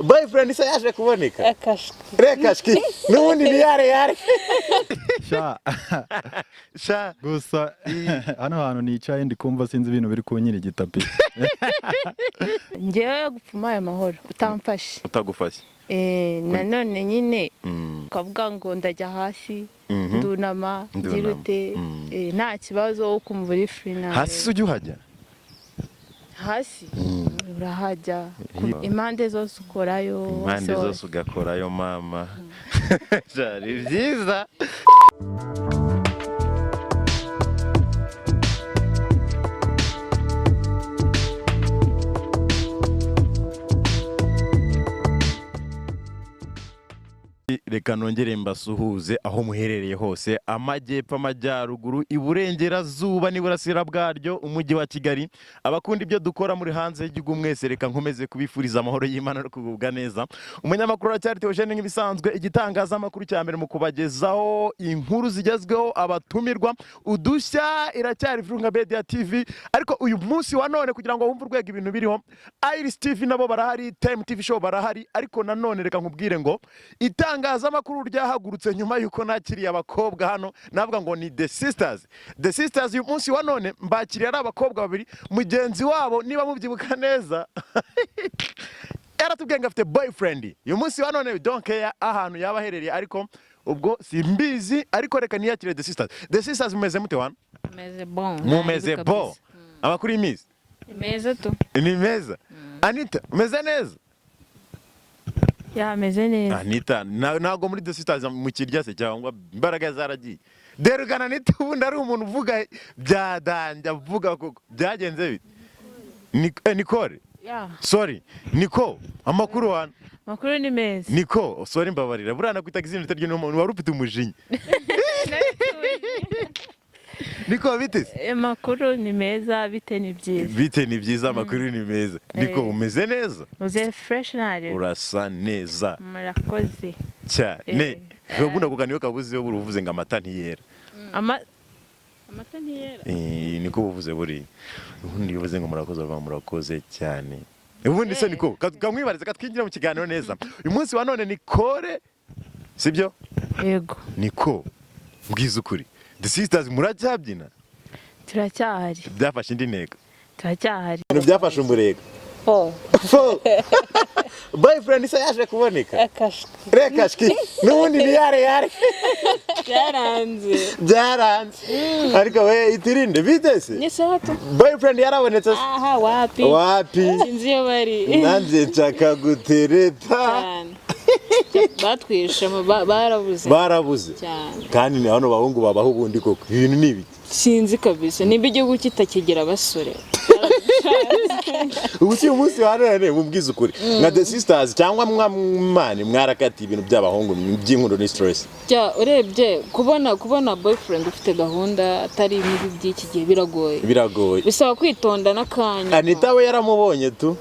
boyfriend se yaje kuboneka akashwi rekashwi nubundi ni yare sha gusa hano hantu nicaye ndi kumva sinzi ibintu biri kunyira igitapi ngewe gupfuma aya mahoro utamfashe utagufashe nanone nyine ukavuga ngo ndajya hasi ndunama ngirute nta kibazo wo kumva uri free nawe hasi ujya uhajya hasi urahajya impande zose ukorayo impande zose ugakorayo mama byari byiza reka nongere mbasuhuze aho muherereye hose amajyepfo amajyaruguru iburengerazuba n'iburasira bwaryo umujyi wa Kigali abakunda ibyo dukora muri hanze y'igihugu mwese reka nkomeze kubifuriza amahoro y'Imana no kugubwa neza umunyamakuru wa cyari Theogene nk'ibisanzwe igitangazamakuru cya mbere mu kubagezaho inkuru zigezweho abatumirwa udushya iracyari Virunga Media TV ariko uyu munsi wa none kugira ngo wumve urwego ibintu biriho Iris TV nabo barahari Time TV show barahari ariko nanone reka nkubwire ngo itangazamakuru ryahagurutse nyuma yuko nakiriye abakobwa hano navuga ngo ni the sisters uyu munsi wa none mbakiriye ari abakobwa babiri mugenzi wabo niba mubyibuka neza yaratubwiye ngo afite boyfriend uyu munsi wa none don't care ahantu yaba aherereye ariko ubwo simbizi ariko reka niyakire the sisters mumeze mute wana mumeze bon amakuru y'imizi meza tu ni meza Anita meze neza yameze neza Anita nago muri the sisters mu kirya se cyangwa imbaraga zaragiye derugana Anita ubundi ari umuntu uvuga byadanja avuga koko byagenze bite Nicole sorry Nico amakuru wana makuru ni meza Nico sorry mbabarira burana kwitaga izina ryo n'umuntu wari ufite umujinya Niko biteze makuru ni meza bite ni byiza makuru ni meza Niko umeze neza uze fresh nare urasa neza murakoze cyane ubunda kuganiyo kabuze yo uruvuze ngo amata ntiyera amata ntiyera niko uvuze buri ubundi uvuze ngo murakoze cyane ubundi se Niko kamwibarize katwinjira mu kiganiro neza uyu munsi wa none Nicole sibyo yego Niko mbwiza ukuri the sisters muracyabyina turacyahari byafashe indi ntego turacyahari byafashe umurego boyfriend se yaje kuboneka akashwi rekashwi nubundi ni yare byaranze ariko we itirinde bitese ni sawa tu boyfriend yarabonetse aha wapi sinzi yo bari nanze nshaka gutereta batwishe barabuze kandi ni hano bahungu babaho ubundi koko ibintu nibi sinzi kabisa niba igihugu kitakigira abasore ubu si umunsi wa none mubwiza ukuri nka the sisters cyangwa mwamani mwarakati ibintu by'abahungu by'inkuru ni stress urebye kubona boyfriend ufite gahunda atari muri by'iki gihe biragoye bisaba kwitonda n'akanya Anita we yaramubonye tu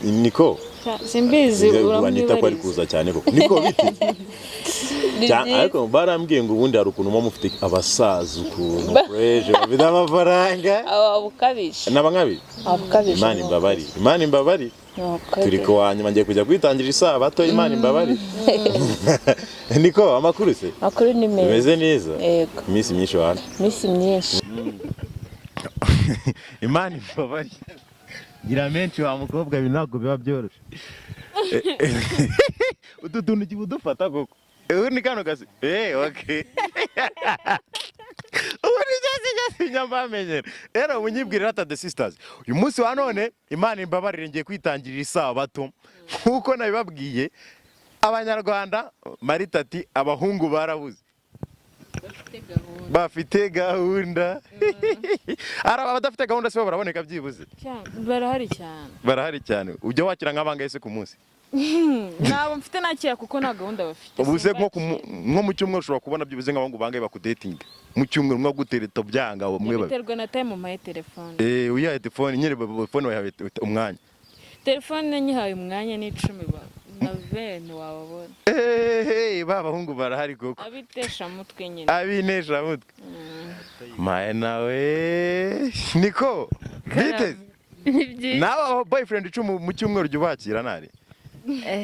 Niko simbizi uramwita ko ari kuza cyane koko Niko biti ariko barambwiye ngo ubundi hari ukuntu mufite abasaza ukuntu fresh bafite amafaranga abukabisha n'abangabi Imana imbabari turi ko wanyuma ngiye kujya kwitangira isabato Imana imbabari Niko amakuru se makuru ni meza meze neza yego iminsi myinshi wana Imana imbabari gira menshi wa mukobwa binago biba byoroshye utu tuntu kibudufata koko ni kano gasi okay uri cyasi nyambamenyera rero munyibwirira ata the sisters uyu munsi wa none Imana imbabarire ngiye kwitangirira isabato nkuko nabibabwiye abanyarwanda maritati abahungu barabuze bafite gahunda araba badafite gahunda se baraboneka byibuze barahari cyane ujya wakira nk'abangaye se ku munsi nabo mfite nakira kuko na gahunda bafite ubuse nko mu cyumweru ushobora kubona byibuze nk'abangu bangaye bakudatinga mu cyumweru mwa gutereta byanga mwe biterwa na time mu telefone uyaye telefone nyine telefone wahawe umwanya telefone nyihaye umwanya ni 10 na vene wababona babahungu barahari koko abitesha mutwe nyine abinesha mutwe maye nawe Niko bite nawe boyfriend mu cyumweru jya ubakira nari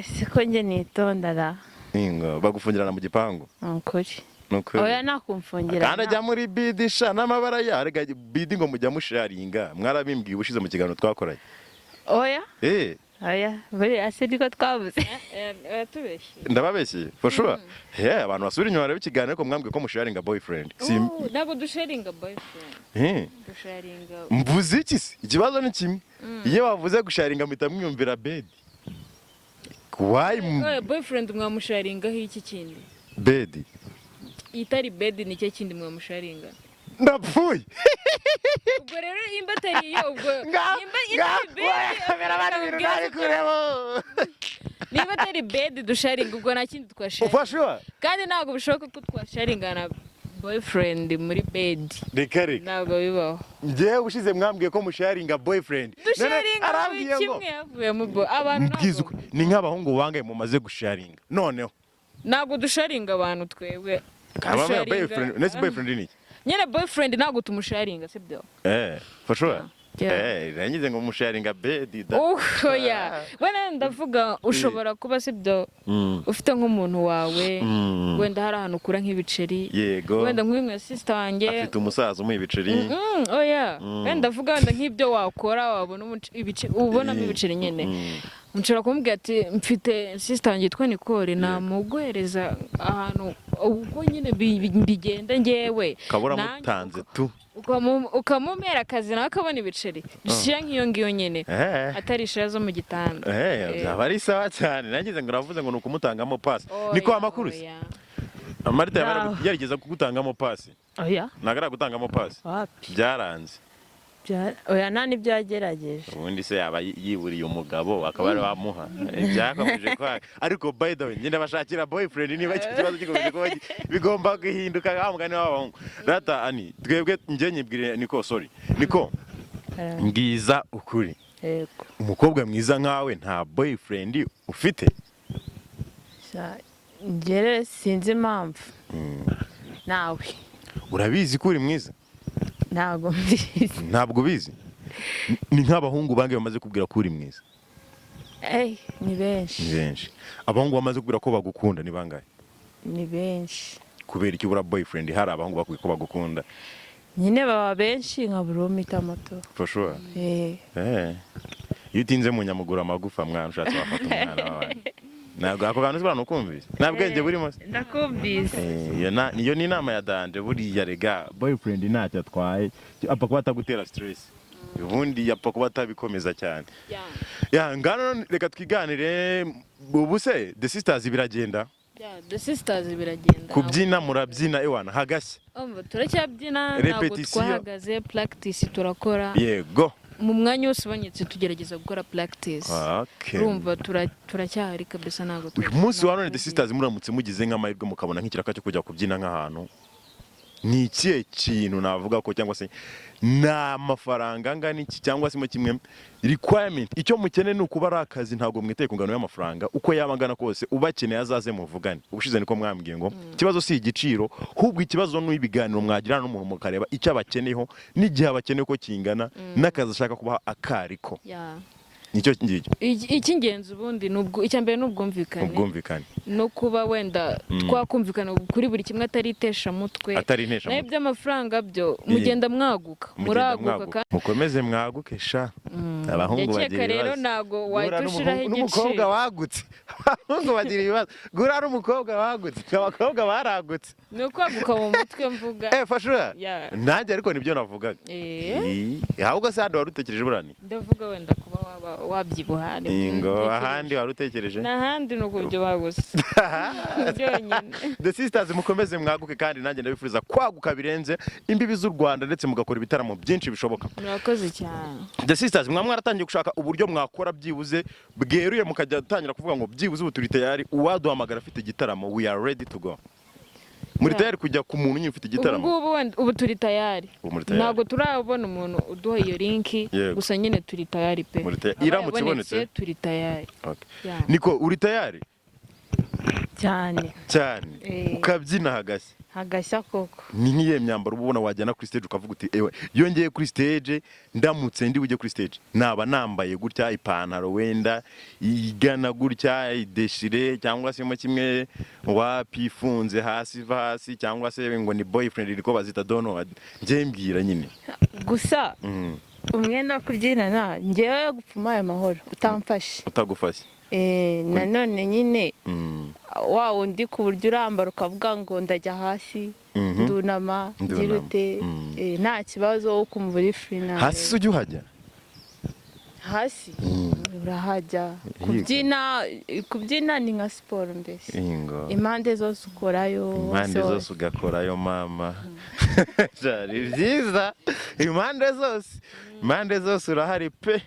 siko njye nitondara Ingo bagufungirana mu gipangu. ukuri Nukuri. oya nakumfungira Kandi ajya muri bidisha n'amabara ya rega bidi ngo mujya musharinga mwarabimbwiye ubushize mu kiganiro twakoranye. oya Oya, buri ase niko twavuze tubeshye ndababeshye for sure. Abantu basubira inyuma rero ikiganiro ko mwambwiye ko musharinga boyfriend. ntabwo dusharinga boyfriend dusharinga Mvuze iki se? Ikibazo ni kimwe. Iyo bavuze gusharinga mpita mwiyumvira bed. Why boyfriend mwamusharingaho iki kindi bed? itari bed ni cyo kindi mwamusharinga Ndapfuye. ubwo rero imba atari iyo ubwo niba atari bed dusharinga ubwo nta kindi twasharinga Ufashwa? kandi ntabwo bishoboka ko twasharinga na boyfriend muri bed Reka. ntabwo bibaho Njyewe ushize mwambwiye ko musharinga boyfriend. dusharinga buri kimwe yavuye mu abantu Mbwizwe ni nk'abahungu bangaye mumaze gusharinga. Noneho ntabwo dusharinga abantu twebwe kababa boyfriend, nese boyfriend ni iki? nyine boyfriend ntabwo tumusharinga sibyo For sure. Yeah. Rangize ngo musharinga bed. oya wena ndavuga ushobora kuba sibyo ufite nk'umuntu wawe wenda hari ahantu ukura nk'ibiceri Yego. wenda nk'umwe sister wanjye Afite umusaza umuha ibiceri. oya wenda ndavuga wenda nk'ibyo wakora wabona ubonamo ibiceri nyine nshobora kumubwira ati mfite sister wanjye yitwa Nicole namuguhereza ahantu ubwo nyine bigenda ngewe Kabura mutanze tu. ukamumera akazi nawe akabona ibiceri shira nk'iyo ngiyo nyine atari ishira zo mu gitanda byaba ari sawa cyane. Nagize ngo uravuze ngo nukumutangamo pasi. Niko amakuru se? Marita yarigeza kugutangamo pasi. oya Nagara gutangamo pasi. wapi Byaranze. oya nta n'ibyo yagerageje Ubundi se yaba yiburiye umugabo akaba ari wamuha. Byakomeje kwa ariko by the way ngenda bashakira boyfriend niba icyo kibazo gikomeje kuba bigomba guhinduka nkamugani w'abahungu. Data ani twebwe njye nyibwire niko sorry. Niko ngiza ukuri. yego Umukobwa mwiza nkawe nta boyfriend ufite? njye sinzi impamvu nawe Urabizi ko uri mwiza? ntabwo mbizi Ntabwo bizi. Ni nk'abahungu bangaye bamaze kubwira ko uri mwiza. ni benshi Ni benshi. Abahungu bamaze kubwira ko bagukunda ni bangaye? ni benshi Kubera iki ubura boyfriend hari abahungu bakwiye ko bagukunda? nyine baba benshi nka buri umwe moto For sure. Iyo utinze mu nyamugura amagufa mwana ushatse wafata umwana wawe. Ntabwo ako kantu uzibana ukumvise. Nta bwenge burimo se. ndakumvise Iyo ni inama ya danje buriya rega boyfriend ntacyo atwaye. Apfa kuba atagutera stress. Ubundi yapfa kuba atabikomeza cyane. Ngano reka twiganire ubu se the sisters biragenda. the sisters biragenda Kubyina murabyina ewana hagashya. turacyabyina ntabwo twahagaze practice turakora Yego. mu mwanya wose banyetse tugerageza gukora practice Okay. urumva turacyahari kabisa ntabwo Uyu munsi wa none the sisters muramutse mugize nk'amahirwe mukabona nk'ikiraka cyo kujya kubyina nk'ahantu ni ikihe kintu navuga ko cyangwa se na mafaranga angana iki cyangwa se mo kimwe requirement icyo mukene ni ukuba ari akazi ntabwo mwiteye ku ngano y'amafaranga uko yaba angana kose ubakeneye azaze muvugane ubushize niko mwambwiye ngo ikibazo si igiciro hubwo ikibazo n'ibiganiro mwagirana n'umuntu mukareba icyo abakeneyeho n'igihe abakeneye ko kingana n'akazi ashaka kubaha akariko nicyo ngicyo icy'ingenzi ubundi icya mbere ni ubwumvikane no kuba wenda twakumvikana kuri buri kimwe atari iteshamutwe nayo by'amafaranga byo mugenda mwaguka muraguka mukomeze mwaguke sha abahungu bagira rero ibibazo ntago wahita n'umukobwa wagutse abahungu bagira ibibazo gura n'umukobwa wagutse abakobwa baragutse ni ukwaguka mu mutwe mvuga fashura nanjye ariko nibyo navugaga ahubwo se handi wari utekereje burani ndavuga wenda kuba wabyibuha ingo ahandi wari utekereje n'ahandi ni ukubyibuha gusa the sisters mukomeze mwaguke kandi nanjye ndabifuriza kwaguka birenze imbibi z'u Rwanda ndetse mugakora ibitaramo byinshi bishoboka murakoze cyane the sisters mwaratangiye gushaka uburyo mwakora byibuze bweruye mukajya tangira kuvuga ngo byibuze ubu turi tayari uwaduhamagara afite igitaramo we are ready to go muri tayari kujya ku muntu nyine ufite igitaramo ubu turi tayari ntabwo turabona umuntu uduha iyo linki gusa nyine turi tayari pe iramutse ibonetse turi tayari niko uri tayari cyane ukabyina hagashya agashya koko. ni nk'iyo myambaro uba ubona wajyana kuri stage ukavuga uti ewe iyo ngiye kuri stage ndamutse ndi bujye kuri stage naba nambaye gutya ipantaro wenda igana gutya ideshire cyangwa se mo kimwe wapi ifunze hasi hasi cyangwa se ngo ni boyfriend iriko bazita dono njye mbwira nyine Gusa umwenda wo kubyinana ngewe gupfuma ayo mahoro utamfashe. utagufashe Nanone nyine wa wundi ku buryo urambara ukavuga ngo ndajya hasi ndunama ngirute nta kibazo wo kumva uri free nawe. hasi ujya uhajya Hasi urahajya kubyina ni nka siporo mbese. Impande zose ukorayo. impande zose ugakorayo mama byari byiza impande zose urahari pe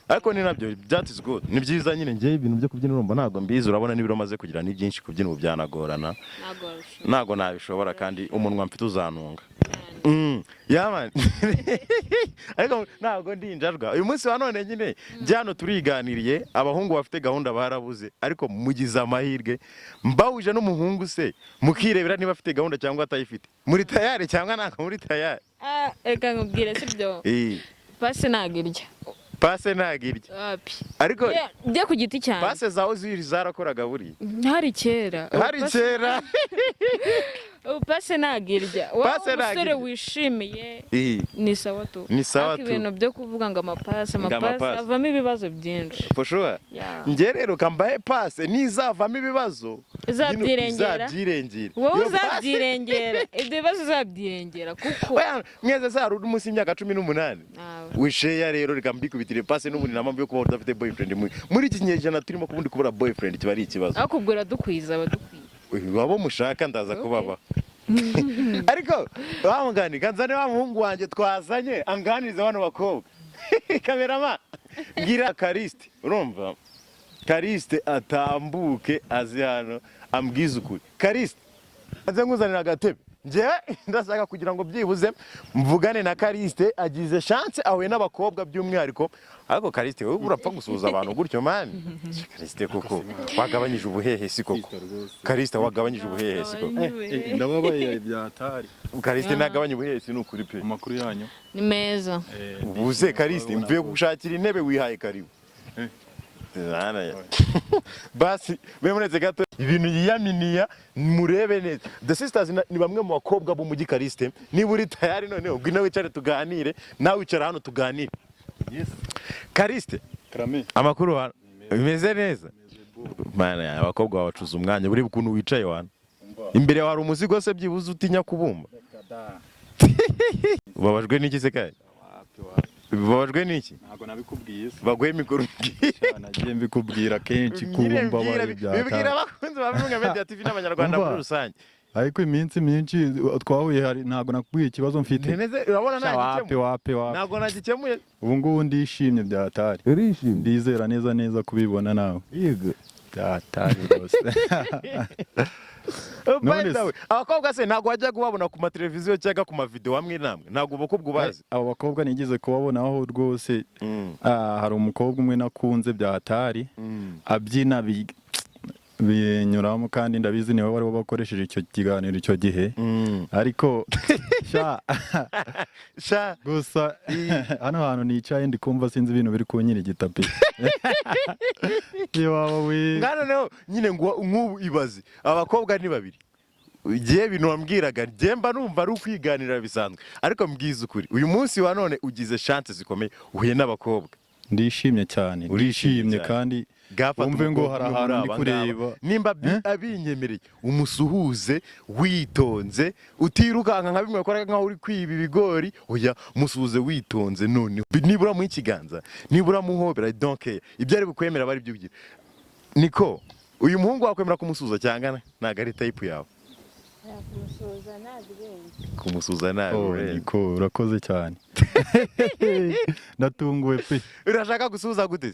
ariko ni nabyo that is good ni byiza nyine ngiye ibintu byo kubyina urumva ntago mbizi urabona n'ibiro maze kugira ni byinshi kubyina ubu byanagorana ntago nabishobora kandi umunwa mfite uzanunga yaman ariko ntago ndinjarwa uyu munsi wa none nyine njyano turiganiriye abahungu bafite gahunda barabuze ariko mugize amahirwe mbawuje n'umuhungu se mukirebera niba afite gahunda cyangwa atayifite muri tayari cyangwa ntago muri tayari reka nkubwire sibyo pase nagirya pase nagirya ariko njye ku giti cyane pase zawe ziri zarakoraga buri hari kera pase nagirya wowe umusore wishimiye ni sawa tu ibintu byo kuvuga ngo amapase avamo ibibazo byinshi for sure njye rero kambaye pase nizavamo ibibazo uzabyirengera wowe uzabyirengera ibyo bibazo uzabyirengera kuko mweze se hari uri munsi y'imyaka 18 wisheya rero reka mbikubitire pase n'ubundi na mpamvu yo kuba udafite boyfriend muri iki kinyejana turimo kubundi kubura boyfriend kiba ari ikibazo akubwira dukwiza abadukwiye wabo mushaka ndaza kubaba ariko bamugani kanzane wa muhungu wanje twazanye anganiriza bano bakobwa kamerama ngira Kariste urumva Kariste atambuke azi hano ambwiza ukuri Kariste aze nguzanira agatebe njyewe ndashaka kugira ngo byibuze mvugane na Kariste agize chance ahuye n'abakobwa by'umwihariko ariko Kariste wowe urapfa gusuhuza abantu gutyo mani Kariste koko wagabanyije ubuhehesi koko Kariste wagabanyije ubuhehesi koko ndababaye byatari Kariste nagabanye ubuhehesi n'ukuri pe amakuru yanyu ni meza ubuze Kariste mvuye gushakira intebe wihaye karibu basi bemuretse gato ibintu yiyaminiya murebe neza the sisters ni bamwe mu bakobwa bo mujyi Kariste niba uri tayari none ubwo nawe wicare tuganire nawe wicara hano tuganire Kariste amakuru hano bimeze neza mana abakobwa babacuza umwanya buri bukuntu wicaye wana imbere hari umuzigo se byibuze utinya kubumba babajwe n'iki se kaje babajwe n'iki ntago nabikubwiye bagwe mikoro nagiye mbikubwira kenshi kubumba bari byata bibwira abakunzi bamwe Media TV n'abanyarwanda muri rusange ariko iminsi myinshi twahuye hari ntago nakubwiye ikibazo mfite urabona wapi ntago nagikemuye ubu ngubu ndishimye byatari ndizera neza kubibona nawe yego byatari rwose abakobwa se ntago wajya kubabona ku mateleviziyo cyangwa ku mavideo hamwe namwe ntago ubakobwa ubazi abo bakobwa nigeze kubabonaho rwose hari umukobwa umwe nakunze byatari abyina binyuramo kandi ndabizi niwe wari wabakoresheje icyo kiganiro icyo gihe ariko gusa hano hantu nicaye ndi kumva sinzi ibintu biri kunyira igitapi noneho nyine nk'ubu ibaze abakobwa ni babiri igihe bintu wambwiraga mba numva ari ukwiganira bisanzwe ariko mbwiza ukuri uyu munsi wa none ugize chance zikomeye uhuye n'abakobwa ndishimye cyane urishimye kandi umve ngo hari ahantu ndi kureba nimba abinyemereye umusuhuze witonze utirukanka nka bimwe bakora nkaho uri kwiba ibigori oya musuhuze witonze none nibura mu ikiganza nibura mu hobera don't care ibyo ari bukwemera bari byo ugira niko uyu muhungu wakwemera kumusuhuza cyangana ntago ari type yawe kumusuhuza nabi niko urakoze cyane natunguwe pe urashaka gusuhuza gute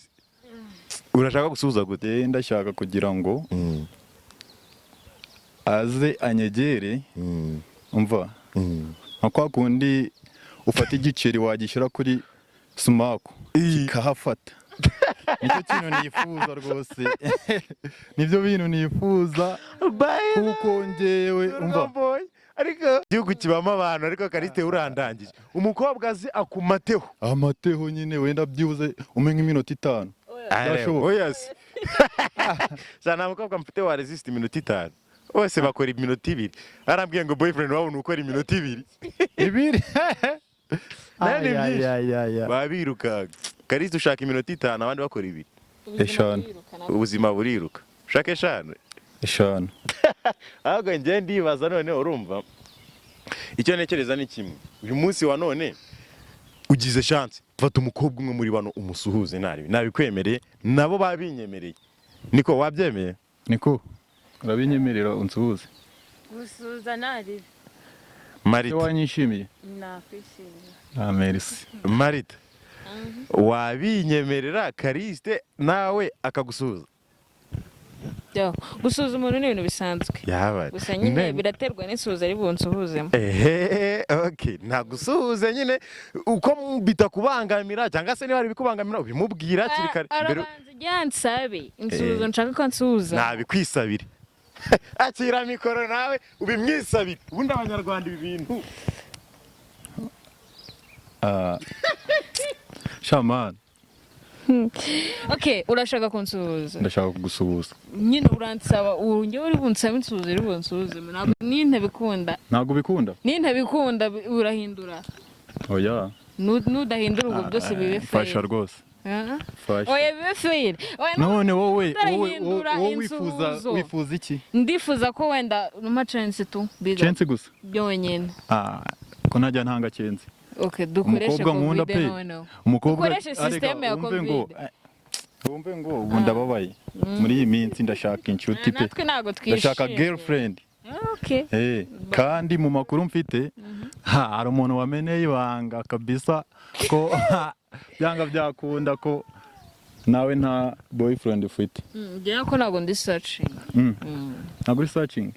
urashaka gusuhuza gute ndashaka kugira ngo aze anyegere umva nka kwa kundi ufata igiceri wagishyira kuri sumaku kikahafata nicyo kintu nifuza rwose nibyo bintu nifuza kuko ngewe umva ariko igihugu kibamo abantu ariko Kariste urandangije umukobwa azi akumateho amateho nyine wenda byibuze umenye iminota 5 Birashoboka. oya se sana mukobwa mfite wa resist iminota 5 bose bakora iminota 2 arambwiye ngo boyfriend wawe nukora iminota 2 ibiri nani Ay, byinshi ay, ay, ay. babiruka Kariste ushaka iminota 5 abandi bakora 2 Eshanu. ubuzima buriruka ushaka 5 eshanu ahubwo njye ndibaza none urumva icyo ntekereza ni kimwe uyu munsi wa none ugize chance fata umukobwa umwe muri bano umusuhuze nabikwemereye nabo babinyemereye niko wabyemeye niko urabinyemerera unsuhuze gusuhuza nari Marita wanyishimiye nakwishimira merci Marita wabinyemerera Kariste nawe akagusuhuza gusuhuza umuntu ni ibintu bisanzwe yaba gusa nyine biraterwa n'isuhuza ari bunsuhuzemo okay nagusuhuze nyine uko bitakubangamira cyangwa se niba ari bikubangamira ubimubwira kiri kare arabanza ujya nsabe insuhuzo nshaka ko nsuhuza nabikwisabire akira mikoro nawe ubimwisabire ubundi abanyarwanda ibi bintu shaman okay urashaka kunsuhuza ndashaka kugusuhuza nyine uransaba njye uri bunsabe insuhuzo uri bunsuhuze ntabwo nintabikunda ntabwo bikunda nintabikunda urahindura oya nudahindura ubwo byose bibe fasha fair rwose fasha oya bibe fair none wowe utarahindura wifuza iki ndifuza ko wenda numa chance tu biga chance gusa byonyine ko ntajya ntanga chance okay dukoreshe nkunda pe umukobwa dukoreshe system ya covid wumve ngo ubu ndababaye muri iyi minsi ndashaka inshuti pe natwe ntago twishimye ndashaka girlfriend okay kandi mu makuru mfite hari umuntu wameneye ibanga kabisa ko byanga byakunda ko nawe nta boyfriend ufite njye ko ntago ndi searching ntago uri searching